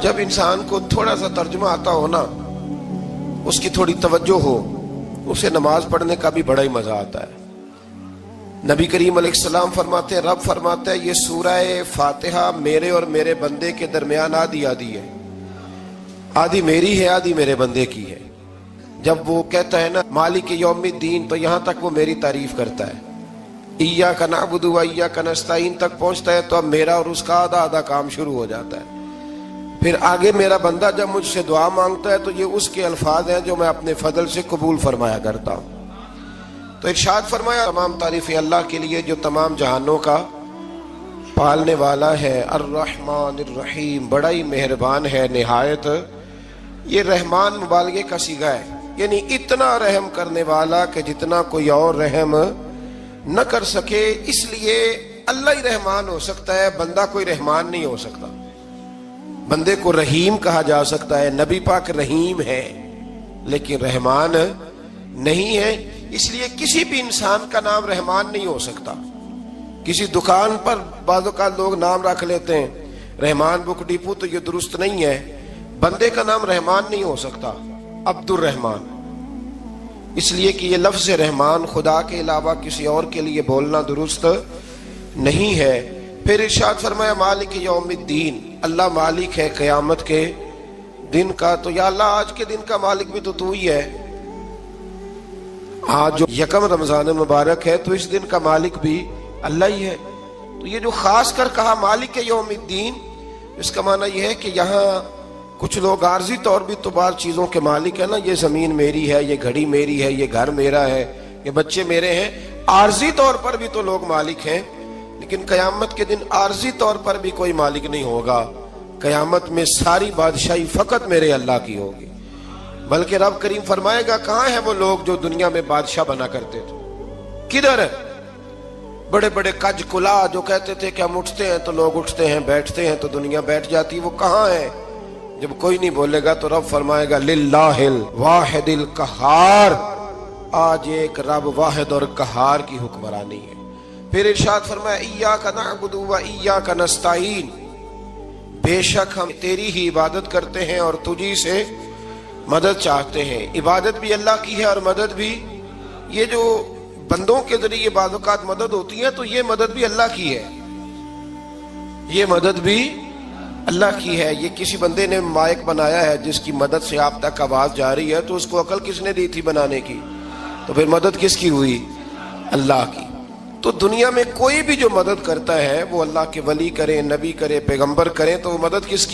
जब इंसान को थोड़ा सा तर्जुमा आता हो ना, उसकी थोड़ी तवज्जो हो, उसे नमाज पढ़ने का भी बड़ा ही मजा आता है। नबी करीम अलैहिस्सलाम फरमाते हैं, रब फरमाते हैं, ये सूरह फातिहा मेरे और मेरे बंदे के दरमियान आधी आधी है, आधी मेरी है आधी मेरे बंदे की है। जब वो कहता है ना मालिक यौमिद्दीन, तो यहां तक वो मेरी तारीफ करता है। इय्याका नअबुदु व इय्याका नस्तईन तक पहुंचता है तो अब मेरा और उसका आधा आधा काम शुरू हो जाता है। फिर आगे मेरा बंदा जब मुझसे दुआ मांगता है तो ये उसके अल्फाज हैं जो मैं अपने फजल से कबूल फरमाया करता हूं। तो इरशाद फरमाया, तमाम तारीफें अल्लाह के लिए जो तमाम जहानों का पालने वाला है। अर्रहमानिर रहीम, बड़ा ही मेहरबान है निहायत। ये रहमान मुबालगे का सीगा है, यानी इतना रहम करने वाला कि जितना कोई और रहम न कर सके, इसलिए अल्लाह ही रहमान हो सकता है, बंदा कोई रहमान नहीं हो सकता। बंदे को रहीम कहा जा सकता है, नबी पाक रहीम है लेकिन रहमान नहीं है, इसलिए किसी भी इंसान का नाम रहमान नहीं हो सकता। किसी दुकान पर बाज़ों का लोग नाम रख लेते हैं रहमान बुक डिपो, तो ये दुरुस्त नहीं है। बंदे का नाम रहमान नहीं हो सकता, अब्दुर रहमान, इसलिए कि ये लफ्ज़ रहमान खुदा के अलावा किसी और के लिए बोलना दुरुस्त नहीं है। फिर इरशाद फरमाया मालिक यौमिद्दीन, अल्लाह मालिक है क़यामत के दिन का। तो या अल्लाह आज के दिन का मालिक भी तो तू ही है। आज जो यकम रमजान मुबारक है तो इस दिन का मालिक भी अल्लाह ही है। तो ये जो खास कर कहा मालिक यौमिद्दीन, इसका माना यह है कि यहाँ कुछ लोग आर्जी तौर भी तो बार चीजों के मालिक है ना, ये जमीन मेरी है, ये घड़ी मेरी है, ये घर मेरा है, ये बच्चे मेरे हैं, आर्जी तौर पर भी तो लोग मालिक हैं। लेकिन कयामत के दिन आर्जी तौर पर भी कोई मालिक नहीं होगा। कयामत में सारी बादशाही फकत मेरे अल्लाह की होगी। बल्कि रब करीम फरमाएगा, कहाँ है वो लोग जो दुनिया में बादशाह बना करते थे, किधर है? बड़े बड़े कज कुला जो कहते थे कि हम उठते हैं तो लोग उठते हैं, बैठते हैं तो दुनिया बैठ जाती, वो कहाँ है? जब कोई नहीं बोलेगा तो रब फरमाएगा लिल्लाहिल वाहिदिल कहार, आज एक रब वाहिद और कहार की हुक्मरानी है। फिर इरशाद फरमाया इय्याका नअबुदु व इय्याका नस्तईन, बेशक हम तेरी ही इबादत करते हैं और तुझी से मदद चाहते हैं। इबादत भी अल्लाह की है और मदद भी, ये जो बंदों के जरिए बाज़-औक़ात मदद होती है तो ये मदद भी अल्लाह की है, ये मदद भी अल्लाह की है। ये किसी बंदे ने माइक बनाया है जिसकी मदद से आप तक आवाज जा रही है, तो उसको अकल किसने दी थी बनाने की? तो फिर मदद किसकी हुई? अल्लाह की। तो दुनिया में कोई भी जो मदद करता है वो अल्लाह के वली करे, नबी करे, पैगंबर करे, तो वो मदद किसकी है?